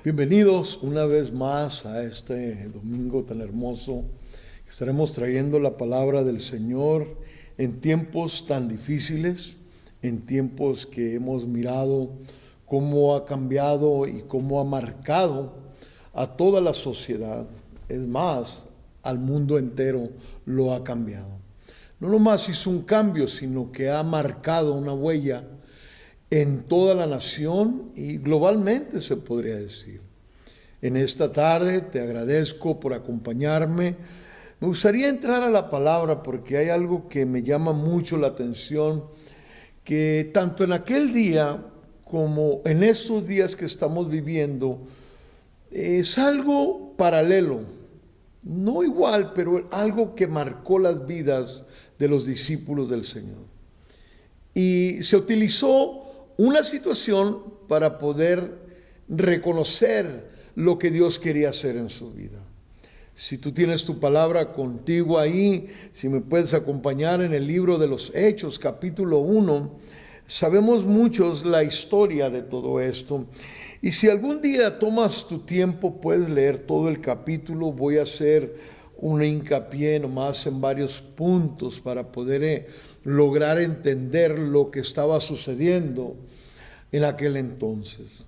Bienvenidos una vez más a este domingo tan hermoso. Estaremos trayendo la palabra del Señor en tiempos tan difíciles, en tiempos que hemos mirado cómo ha cambiado y cómo ha marcado a toda la sociedad. Es más, al mundo entero lo ha cambiado. No nomás hizo un cambio, sino que ha marcado una huella en toda la nación y globalmente, se podría decir. En esta tarde te agradezco por acompañarme. Me gustaría entrar a la palabra porque hay algo que me llama mucho la atención, que tanto en aquel día como en estos días que estamos viviendo, es algo paralelo, no igual, pero algo que marcó las vidas de los discípulos del Señor. Y se utilizó una situación para poder reconocer lo que Dios quería hacer en su vida. Si tú tienes tu palabra contigo ahí, si me puedes acompañar en el libro de los Hechos, capítulo 1, sabemos muchos la historia de todo esto. Y si algún día tomas tu tiempo, puedes leer todo el capítulo. Voy a hacer un hincapié nomás en varios puntos para poder lograr entender lo que estaba sucediendo en aquel entonces.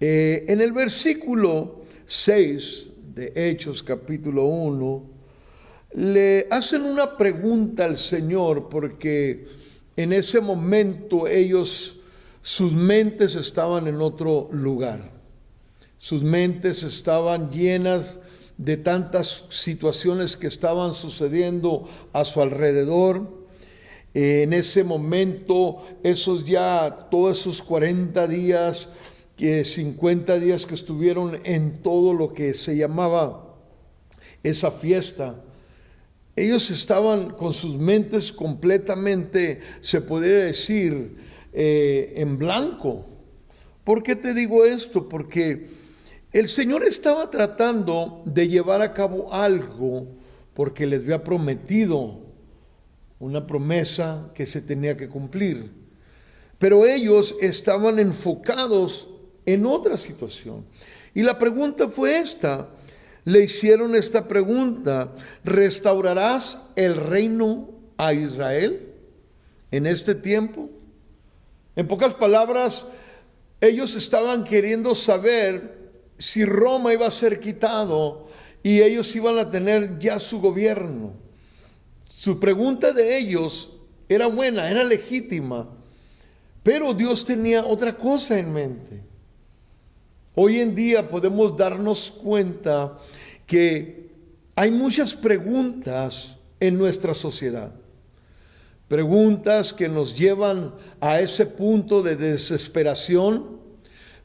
En el versículo 6 de Hechos capítulo 1, le hacen una pregunta al Señor porque en ese momento sus mentes estaban en otro lugar. Sus mentes estaban llenas de tantas situaciones que estaban sucediendo a su alrededor. En ese momento, todos esos 40 días, 50 días que estuvieron en todo lo que se llamaba esa fiesta, ellos estaban con sus mentes completamente, se podría decir, en blanco. ¿Por qué te digo esto? Porque el Señor estaba tratando de llevar a cabo algo porque les había prometido una promesa que se tenía que cumplir. Pero ellos estaban enfocados en otra situación. Y la pregunta fue esta. Le hicieron esta pregunta: ¿restaurarás el reino a Israel en este tiempo? En pocas palabras, ellos estaban queriendo saber si Roma iba a ser quitado y ellos iban a tener ya su gobierno. Su pregunta de ellos era buena, era legítima, pero Dios tenía otra cosa en mente. Hoy en día podemos darnos cuenta que hay muchas preguntas en nuestra sociedad. Preguntas que nos llevan a ese punto de desesperación.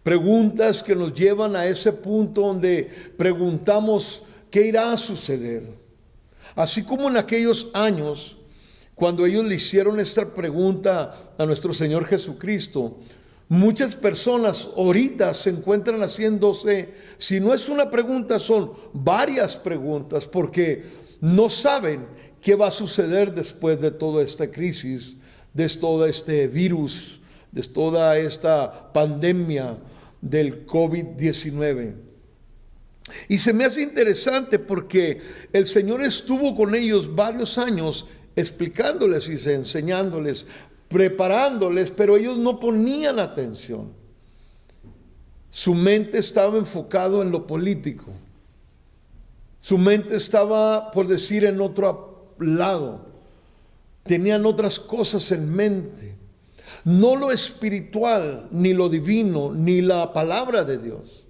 Preguntas que nos llevan a ese punto donde preguntamos qué irá a suceder. Así como en aquellos años, cuando ellos le hicieron esta pregunta a nuestro Señor Jesucristo, muchas personas ahorita se encuentran haciéndose, si no es una pregunta, son varias preguntas, porque no saben qué va a suceder después de toda esta crisis, de todo este virus, de toda esta pandemia del COVID-19. Y se me hace interesante porque el Señor estuvo con ellos varios años explicándoles y enseñándoles, preparándoles, pero ellos no ponían atención. Su mente estaba enfocado en lo político. Su mente estaba, por decir, en otro lado. Tenían otras cosas en mente. No lo espiritual, ni lo divino, ni la palabra de Dios.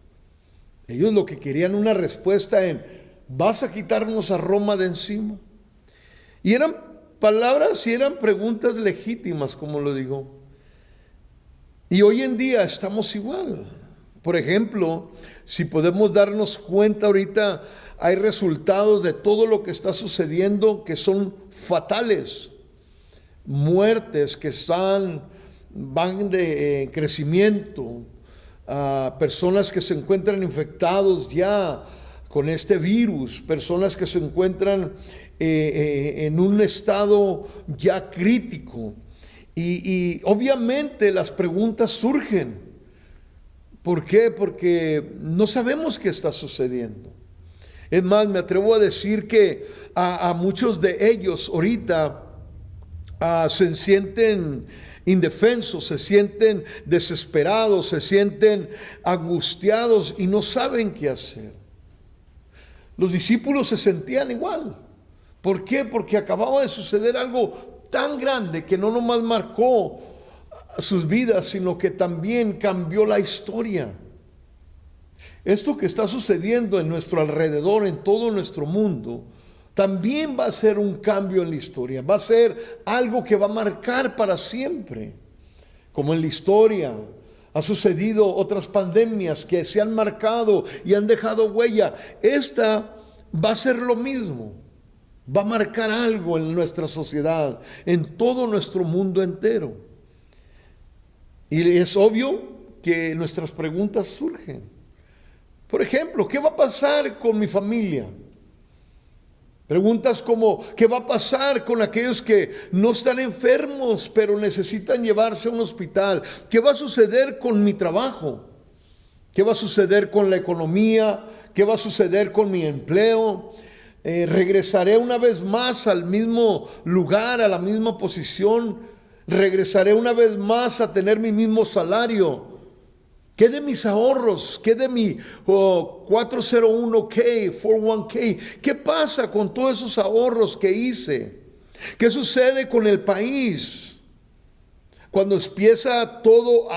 Ellos lo que querían una respuesta en: ¿vas a quitarnos a Roma de encima? Y eran palabras y eran preguntas legítimas, como lo digo. Y hoy en día estamos igual. Por ejemplo, si podemos darnos cuenta ahorita, hay resultados de todo lo que está sucediendo que son fatales. Muertes que van de crecimiento, personas que se encuentran infectados ya con este virus, personas que se encuentran en un estado ya crítico. Y obviamente las preguntas surgen. ¿Por qué? Porque no sabemos qué está sucediendo. Es más, me atrevo a decir que a muchos de ellos ahorita se sienten indefensos, se sienten desesperados, se sienten angustiados y no saben qué hacer. Los discípulos se sentían igual. ¿Por qué? Porque acababa de suceder algo tan grande que no nomás marcó sus vidas, sino que también cambió la historia. Esto que está sucediendo en nuestro alrededor, en todo nuestro mundo, también va a ser un cambio en la historia. Va a ser algo que va a marcar para siempre. Como en la historia ha sucedido otras pandemias que se han marcado y han dejado huella. Esta va a ser lo mismo. Va a marcar algo en nuestra sociedad, en todo nuestro mundo entero. Y es obvio que nuestras preguntas surgen. Por ejemplo, ¿qué va a pasar con mi familia? Preguntas como, ¿qué va a pasar con aquellos que no están enfermos, pero necesitan llevarse a un hospital? ¿Qué va a suceder con mi trabajo? ¿Qué va a suceder con la economía? ¿Qué va a suceder con mi empleo? ¿Regresaré una vez más al mismo lugar, a la misma posición? ¿Regresaré una vez más a tener mi mismo salario? ¿Qué de mis ahorros? ¿Qué de mi 401k, 401k? ¿Qué pasa con todos esos ahorros que hice? ¿Qué sucede con el país? Cuando empieza todo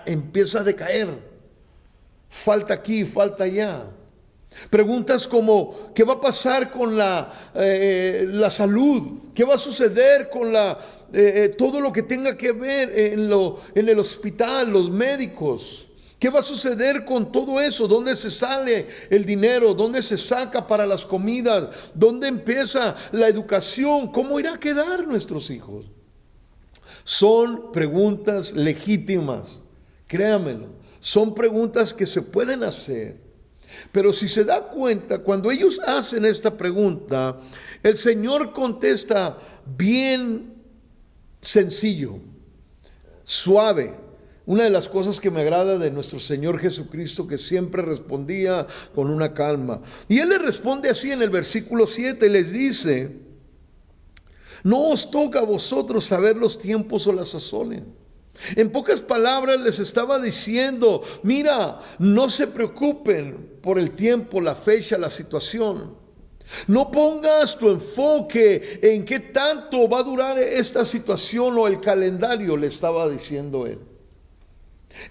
empieza a decaer. Falta aquí, falta allá. Preguntas como, ¿qué va a pasar con la salud? ¿Qué va a suceder con todo lo que tenga que ver en el hospital, los médicos? ¿Qué va a suceder con todo eso? ¿Dónde se sale el dinero? ¿Dónde se saca para las comidas? ¿Dónde empieza la educación? ¿Cómo irá a quedar nuestros hijos? Son preguntas legítimas, créanmelo. Son preguntas que se pueden hacer. Pero si se da cuenta, cuando ellos hacen esta pregunta, el Señor contesta bien sencillo, suave. Una de las cosas que me agrada de nuestro Señor Jesucristo, que siempre respondía con una calma. Y Él le responde así en el versículo 7, les dice: no os toca a vosotros saber los tiempos o las sazones. En pocas palabras les estaba diciendo, mira, no se preocupen por el tiempo, la fecha, la situación. No pongas tu enfoque en qué tanto va a durar esta situación o el calendario, le estaba diciendo él.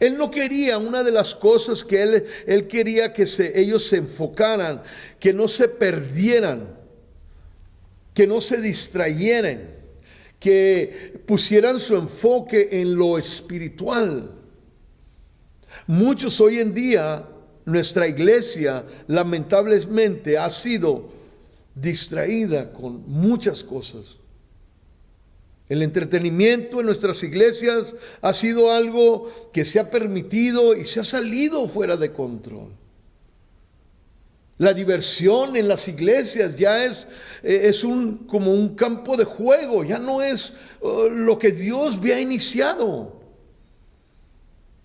Él no quería, una de las cosas que él quería que ellos se enfocaran, que no se perdieran, que no se distrayeran, que pusieran su enfoque en lo espiritual. Muchos hoy en día, nuestra iglesia lamentablemente ha sido distraída con muchas cosas. El entretenimiento en nuestras iglesias ha sido algo que se ha permitido y se ha salido fuera de control. La diversión en las iglesias ya es como un campo de juego, ya no es lo que Dios había iniciado.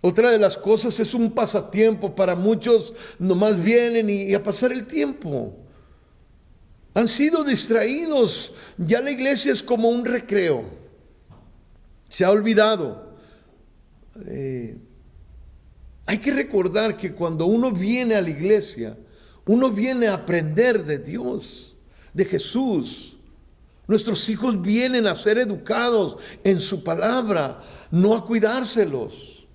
Otra de las cosas es un pasatiempo. Para muchos nomás vienen y a pasar el tiempo. Han sido distraídos. Ya la iglesia es como un recreo. Se ha olvidado. Hay que recordar que cuando uno viene a la iglesia, uno viene a aprender de Dios, de Jesús. Nuestros hijos vienen a ser educados en su palabra, no a cuidárselos.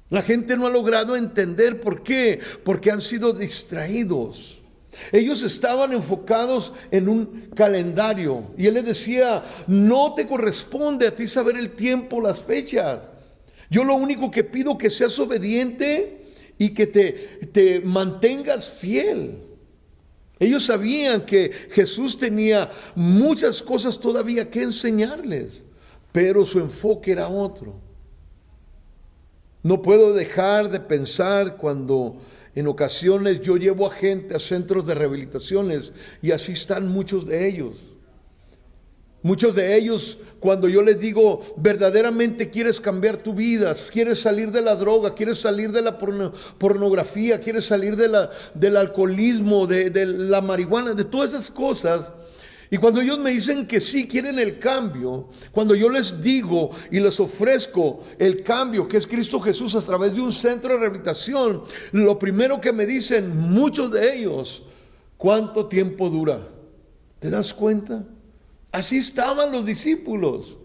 La gente no ha logrado entender por qué, porque han sido distraídos. Ellos estaban enfocados en un calendario y él les decía: no te corresponde a ti saber el tiempo, las fechas. Yo lo único que pido es que seas obediente y que te mantengas fiel. Ellos sabían que Jesús tenía muchas cosas todavía que enseñarles, pero su enfoque era otro. No puedo dejar de pensar cuando en ocasiones yo llevo a gente a centros de rehabilitaciones y así están muchos de ellos. Muchos de ellos, cuando yo les digo, verdaderamente quieres cambiar tu vida, quieres salir de la droga, quieres salir de la pornografía, quieres salir del alcoholismo, de la marihuana, de todas esas cosas. Y cuando ellos me dicen que sí quieren el cambio, cuando yo les digo y les ofrezco el cambio que es Cristo Jesús a través de un centro de rehabilitación, lo primero que me dicen muchos de ellos: ¿cuánto tiempo dura? ¿Te das cuenta? Así estaban los discípulos.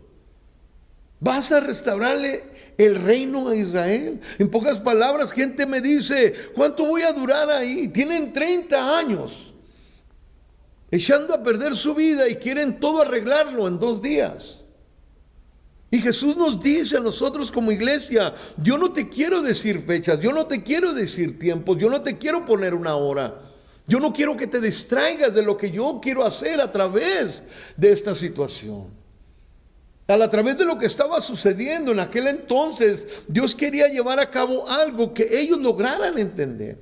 ¿Vas a restaurarle el reino a Israel? En pocas palabras, gente me dice: ¿cuánto voy a durar ahí? Tienen 30 años echando a perder su vida y quieren todo arreglarlo en 2 días. Y Jesús nos dice a nosotros como iglesia: yo no te quiero decir fechas, yo no te quiero decir tiempos, yo no te quiero poner una hora. Yo no quiero que te distraigas de lo que yo quiero hacer a través de esta situación. A través de lo que estaba sucediendo en aquel entonces, Dios quería llevar a cabo algo que ellos lograran entender.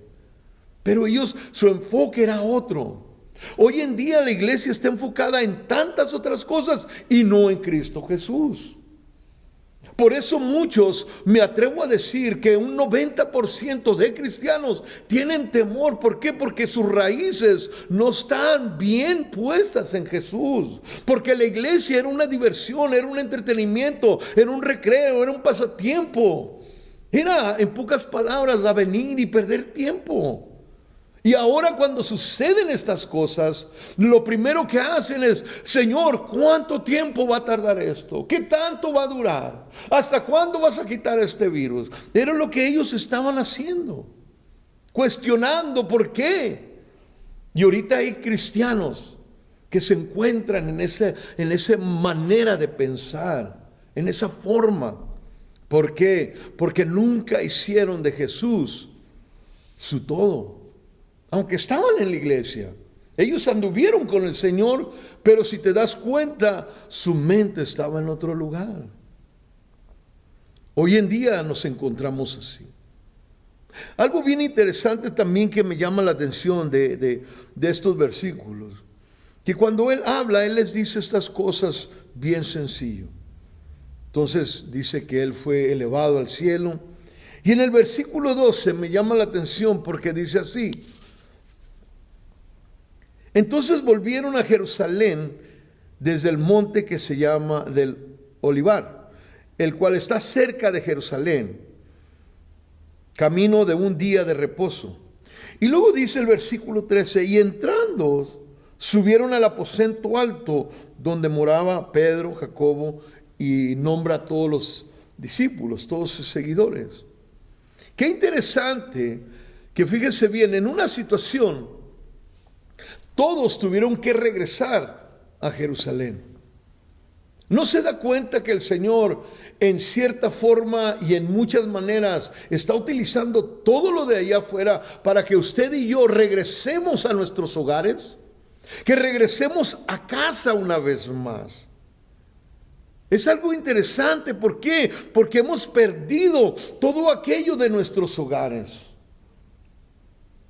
Pero ellos, su enfoque era otro. Hoy en día la iglesia está enfocada en tantas otras cosas y no en Cristo Jesús. Por eso muchos, me atrevo a decir que un 90% de cristianos tienen temor. ¿Por qué? Porque sus raíces no están bien puestas en Jesús. Porque la iglesia era una diversión, era un entretenimiento, era un recreo, era un pasatiempo. Era, en pocas palabras, a venir y perder tiempo. Y ahora cuando suceden estas cosas, lo primero que hacen es: Señor, ¿cuánto tiempo va a tardar esto? ¿Qué tanto va a durar? ¿Hasta cuándo vas a quitar este virus? Era lo que ellos estaban haciendo, cuestionando por qué. Y ahorita hay cristianos que se encuentran en esa manera de pensar, en esa forma. ¿Por qué? Porque nunca hicieron de Jesús su todo. Aunque estaban en la iglesia, ellos anduvieron con el Señor, pero si te das cuenta, su mente estaba en otro lugar. Hoy en día nos encontramos así. Algo bien interesante también que me llama la atención de estos versículos, que cuando Él habla, Él les dice estas cosas bien sencillo. Entonces dice que Él fue elevado al cielo. Y en el versículo 12 me llama la atención porque dice así: entonces volvieron a Jerusalén desde el monte que se llama del Olivar, el cual está cerca de Jerusalén, camino de un día de reposo. Y luego dice el versículo 13: y entrando, subieron al aposento alto donde moraba Pedro, Jacobo, y nombra a todos los discípulos, todos sus seguidores. Qué interesante que, fíjese bien, en una situación todos tuvieron que regresar a Jerusalén. ¿No se da cuenta que el Señor, en cierta forma y en muchas maneras, está utilizando todo lo de allá afuera para que usted y yo regresemos a nuestros hogares? Que regresemos a casa una vez más. Es algo interesante. ¿Por qué? Porque hemos perdido todo aquello de nuestros hogares.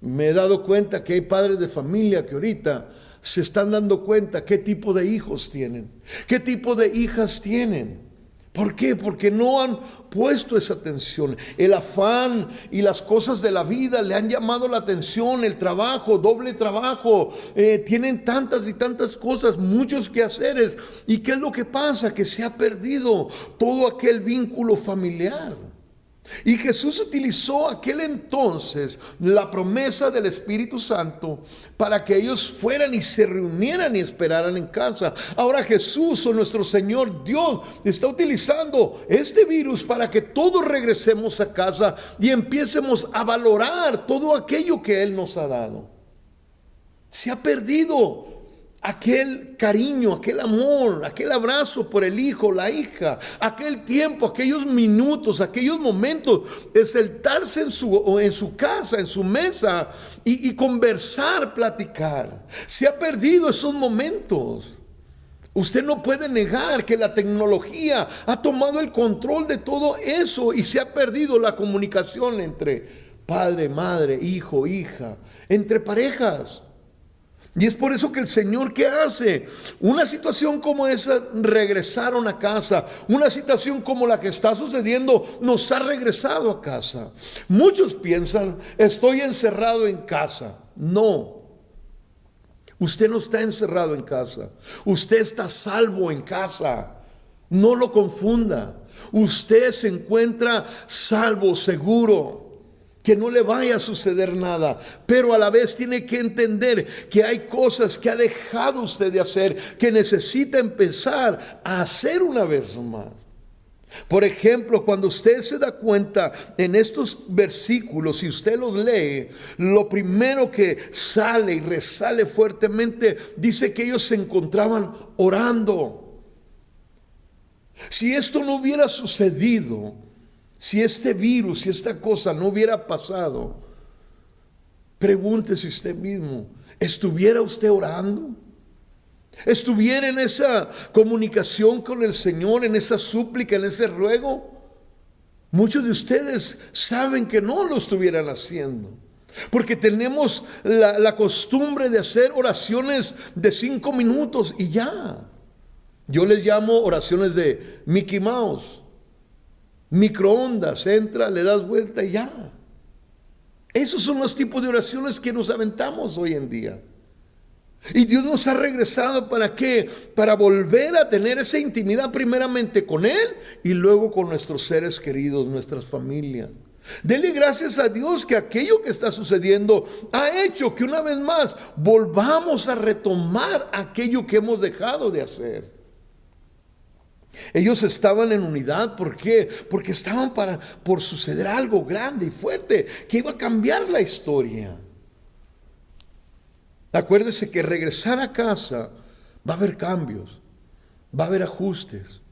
Me he dado cuenta que hay padres de familia que ahorita se están dando cuenta qué tipo de hijos tienen, qué tipo de hijas tienen. ¿Por qué? Porque no han puesto esa atención. El afán y las cosas de la vida le han llamado la atención, el trabajo, doble trabajo, tienen tantas y tantas cosas, muchos quehaceres. ¿Y qué es lo que pasa? Que se ha perdido todo aquel vínculo familiar. Y Jesús utilizó aquel entonces la promesa del Espíritu Santo para que ellos fueran y se reunieran y esperaran en casa. Ahora Jesús, o nuestro Señor Dios, está utilizando este virus para que todos regresemos a casa y empiecemos a valorar todo aquello que Él nos ha dado. Se ha perdido aquel cariño, aquel amor, aquel abrazo por el hijo, la hija, aquel tiempo, aquellos minutos, aquellos momentos de sentarse en su casa, en su mesa y conversar, platicar. Se ha perdido esos momentos. Usted no puede negar que la tecnología ha tomado el control de todo eso y se ha perdido la comunicación entre padre, madre, hijo, hija, entre parejas. Y es por eso que el Señor, ¿qué hace? Una situación como esa, regresaron a casa. Una situación como la que está sucediendo, nos ha regresado a casa. Muchos piensan, estoy encerrado en casa. No, usted no está encerrado en casa. Usted está salvo en casa. No lo confunda. Usted se encuentra salvo, seguro, que no le vaya a suceder nada, pero a la vez tiene que entender que hay cosas que ha dejado usted de hacer, que necesita empezar a hacer una vez más. Por ejemplo, cuando usted se da cuenta en estos versículos, si usted los lee, lo primero que sale y resale fuertemente, dice que ellos se encontraban orando. Si esto no hubiera sucedido, si este virus, si esta cosa no hubiera pasado, pregúntese usted mismo, ¿estuviera usted orando? ¿Estuviera en esa comunicación con el Señor, en esa súplica, en ese ruego? Muchos de ustedes saben que no lo estuvieran haciendo, porque tenemos la costumbre de hacer oraciones de 5 minutos y ya. Yo les llamo oraciones de Mickey Mouse. Microondas, entra, le das vuelta y ya. Esos son los tipos de oraciones que nos aventamos hoy en día. Y Dios nos ha regresado, ¿para qué? Para volver a tener esa intimidad primeramente con Él y luego con nuestros seres queridos, nuestras familias. Dele gracias a Dios que aquello que está sucediendo ha hecho que una vez más volvamos a retomar aquello que hemos dejado de hacer. Ellos estaban en unidad, ¿por qué? Porque estaban por suceder algo grande y fuerte que iba a cambiar la historia. Acuérdese que regresar a casa va a haber cambios, va a haber ajustes,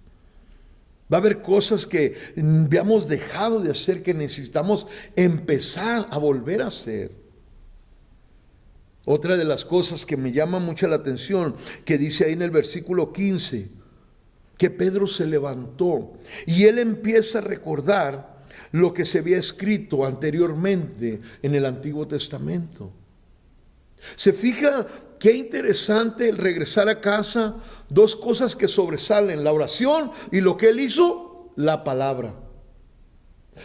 va a haber cosas que habíamos dejado de hacer, que necesitamos empezar a volver a hacer. Otra de las cosas que me llama mucho la atención, que dice ahí en el versículo 15, que Pedro se levantó y él empieza a recordar lo que se había escrito anteriormente en el Antiguo Testamento. ¿Se fija qué interesante el regresar a casa? Dos cosas que sobresalen, la oración y lo que él hizo, la palabra.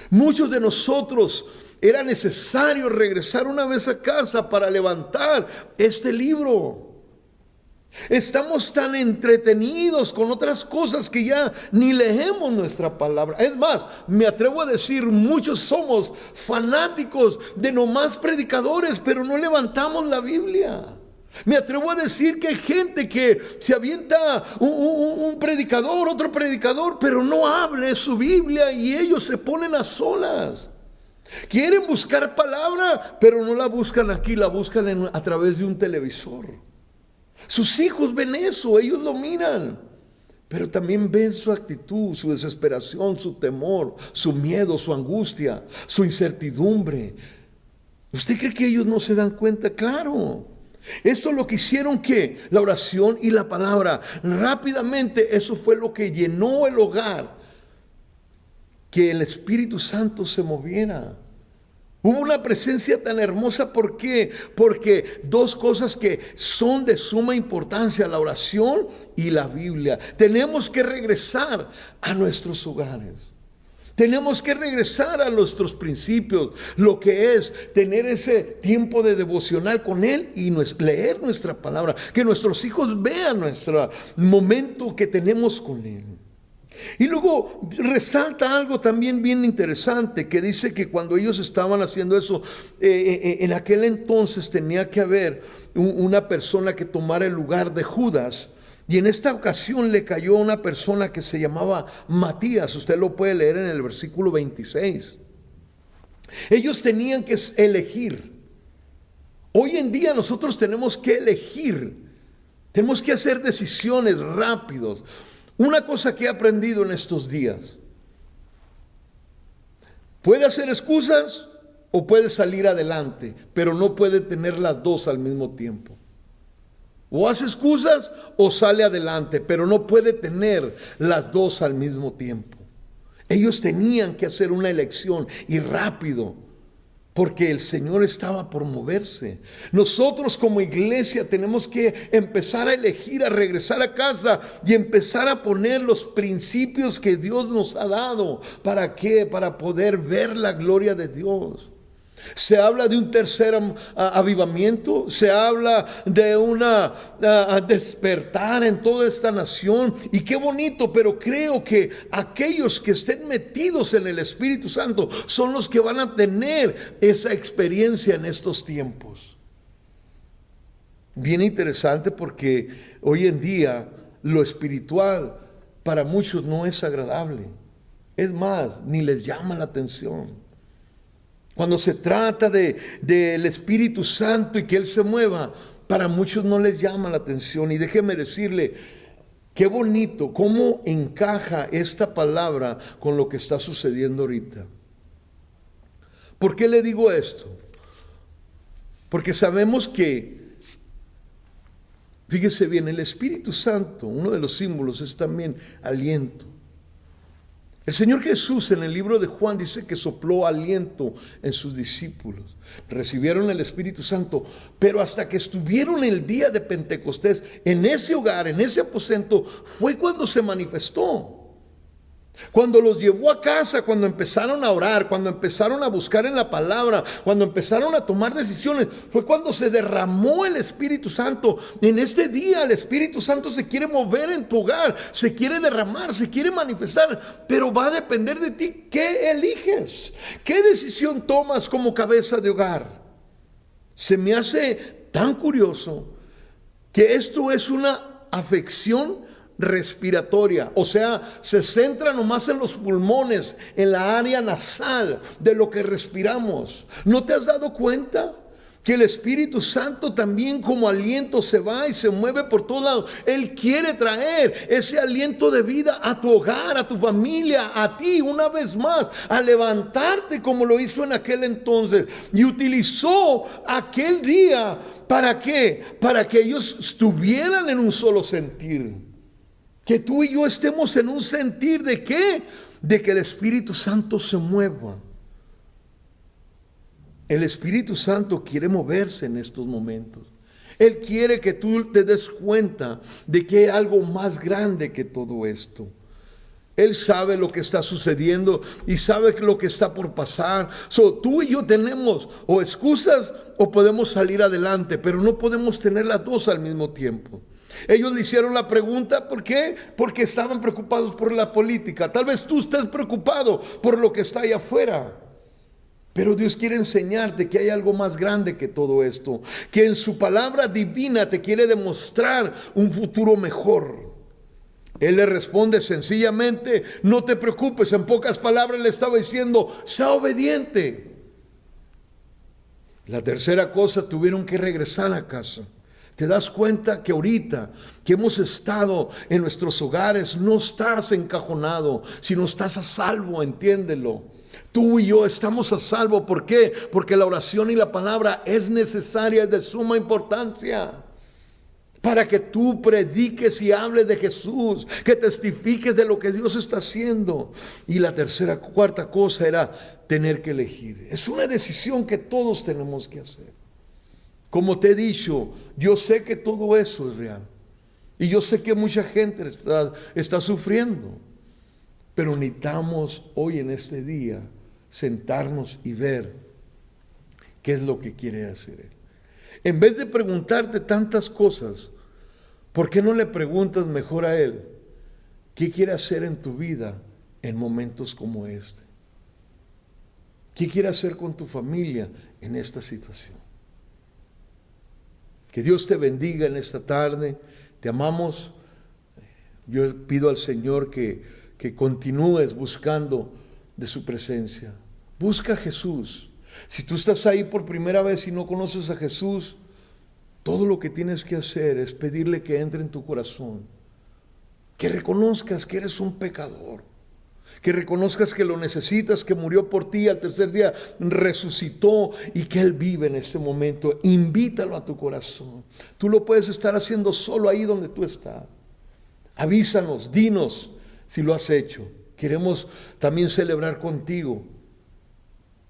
Muchos de nosotros era necesario regresar una vez a casa para levantar este libro. Estamos tan entretenidos con otras cosas que ya ni leemos nuestra palabra. Es más, me atrevo a decir, muchos somos fanáticos de nomás predicadores, pero no levantamos la Biblia. Me atrevo a decir que hay gente que se avienta un predicador, otro predicador, pero no hable su Biblia y ellos se ponen a solas. Quieren buscar palabra, pero no la buscan aquí, la buscan a través de un televisor. Sus hijos ven eso, ellos lo miran, pero también ven su actitud, su desesperación, su temor, su miedo, su angustia, su incertidumbre. ¿Usted cree que ellos no se dan cuenta? Claro. Esto es lo que hicieron, que la oración y la palabra, rápidamente eso fue lo que llenó el hogar, que el Espíritu Santo se moviera. Hubo una presencia tan hermosa. ¿Por qué? Porque dos cosas que son de suma importancia: la oración y la Biblia. Tenemos que regresar a nuestros hogares. Tenemos que regresar a nuestros principios, lo que es tener ese tiempo de devocional con Él y leer nuestra palabra. Que nuestros hijos vean nuestro momento que tenemos con Él. Y luego resalta algo también bien interesante, que dice que cuando ellos estaban haciendo eso, en aquel entonces tenía que haber una persona que tomara el lugar de Judas. Y en esta ocasión le cayó a una persona que se llamaba Matías. Usted lo puede leer en el versículo 26. Ellos tenían que elegir. Hoy en día nosotros tenemos que elegir. Tenemos que hacer decisiones rápidos. Una cosa que he aprendido en estos días: puede hacer excusas o puede salir adelante, pero no puede tener las dos al mismo tiempo. O hace excusas o sale adelante, pero no puede tener las dos al mismo tiempo. Ellos tenían que hacer una elección, y rápido, porque el Señor estaba por moverse. Nosotros como iglesia tenemos que empezar a elegir, a regresar a casa y empezar a poner los principios que Dios nos ha dado. ¿Para qué? Para poder ver la gloria de Dios. Se habla de un tercer avivamiento, se habla de una despertar en toda esta nación, y qué bonito, pero creo que aquellos que estén metidos en el Espíritu Santo son los que van a tener esa experiencia en estos tiempos. Bien interesante, porque hoy en día lo espiritual para muchos no es agradable, es más, ni les llama la atención. Cuando se trata del Espíritu Santo y que Él se mueva, para muchos no les llama la atención. Y déjeme decirle, qué bonito, cómo encaja esta palabra con lo que está sucediendo ahorita. ¿Por qué le digo esto? Porque sabemos que, fíjese bien, el Espíritu Santo, uno de los símbolos es también aliento. El Señor Jesús en el libro de Juan dice que sopló aliento en sus discípulos. Recibieron el Espíritu Santo, pero hasta que estuvieron el día de Pentecostés en ese hogar, en ese aposento, fue cuando se manifestó. Cuando los llevó a casa, cuando empezaron a orar, cuando empezaron a buscar en la palabra, cuando empezaron a tomar decisiones, fue cuando se derramó el Espíritu Santo. En este día el Espíritu Santo se quiere mover en tu hogar, se quiere derramar, se quiere manifestar, pero va a depender de ti. ¿Qué eliges? ¿Qué decisión tomas como cabeza de hogar? Se me hace tan curioso que esto es una afección respiratoria, o sea, se centra nomás en los pulmones, en la área nasal de lo que respiramos. ¿No te has dado cuenta que el Espíritu Santo también como aliento se va y se mueve por todos lados? Él quiere traer ese aliento de vida a tu hogar, a tu familia, a ti una vez más, a levantarte como lo hizo en aquel entonces, y utilizó aquel día. ¿Para qué? Para que ellos estuvieran en un solo sentir. Que tú y yo estemos en un sentir de ¿qué? De que el Espíritu Santo se mueva. El Espíritu Santo quiere moverse en estos momentos. Él quiere que tú te des cuenta de que hay algo más grande que todo esto. Él sabe lo que está sucediendo y sabe lo que está por pasar. Tú y yo tenemos o excusas o podemos salir adelante, pero no podemos tener las dos al mismo tiempo. Ellos le hicieron la pregunta, ¿por qué? Porque estaban preocupados por la política. Tal vez tú estés preocupado por lo que está allá afuera. Pero Dios quiere enseñarte que hay algo más grande que todo esto. Que en su palabra divina te quiere demostrar un futuro mejor. Él le responde sencillamente, no te preocupes. En pocas palabras le estaba diciendo, sea obediente. La tercera cosa, tuvieron que regresar a casa. ¿Te das cuenta que ahorita que hemos estado en nuestros hogares no estás encajonado, sino estás a salvo? Entiéndelo. Tú y yo estamos a salvo. ¿Por qué? Porque la oración y la palabra es necesaria, es de suma importancia. para que tú prediques y hables de Jesús, que testifiques de lo que Dios está haciendo. Y la cuarta cosa era tener que elegir. Es una decisión que todos tenemos que hacer. Como te he dicho, yo sé que todo eso es real. Y yo sé que mucha gente está sufriendo. Pero necesitamos hoy en este día sentarnos y ver qué es lo que quiere hacer Él. En vez de preguntarte tantas cosas, ¿por qué no le preguntas mejor a Él qué quiere hacer en tu vida en momentos como este? ¿Qué quiere hacer con tu familia en esta situación? Que Dios te bendiga en esta tarde. Te amamos. Yo pido al Señor que continúes buscando de su presencia. Busca a Jesús. Si tú estás ahí por primera vez y no conoces a Jesús, todo lo que tienes que hacer es pedirle que entre en tu corazón. Que reconozcas que eres un pecador. Que reconozcas que lo necesitas, que murió por ti, al tercer día resucitó y que Él vive en este momento. Invítalo a tu corazón. Tú lo puedes estar haciendo solo ahí donde tú estás. Avísanos, dinos si lo has hecho. Queremos también celebrar contigo,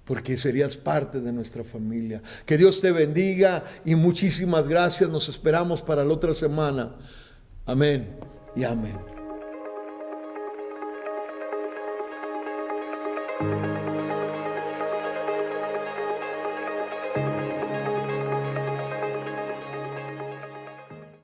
porque serías parte de nuestra familia. Que Dios te bendiga y muchísimas gracias. Nos esperamos para la otra semana. Amén y amén.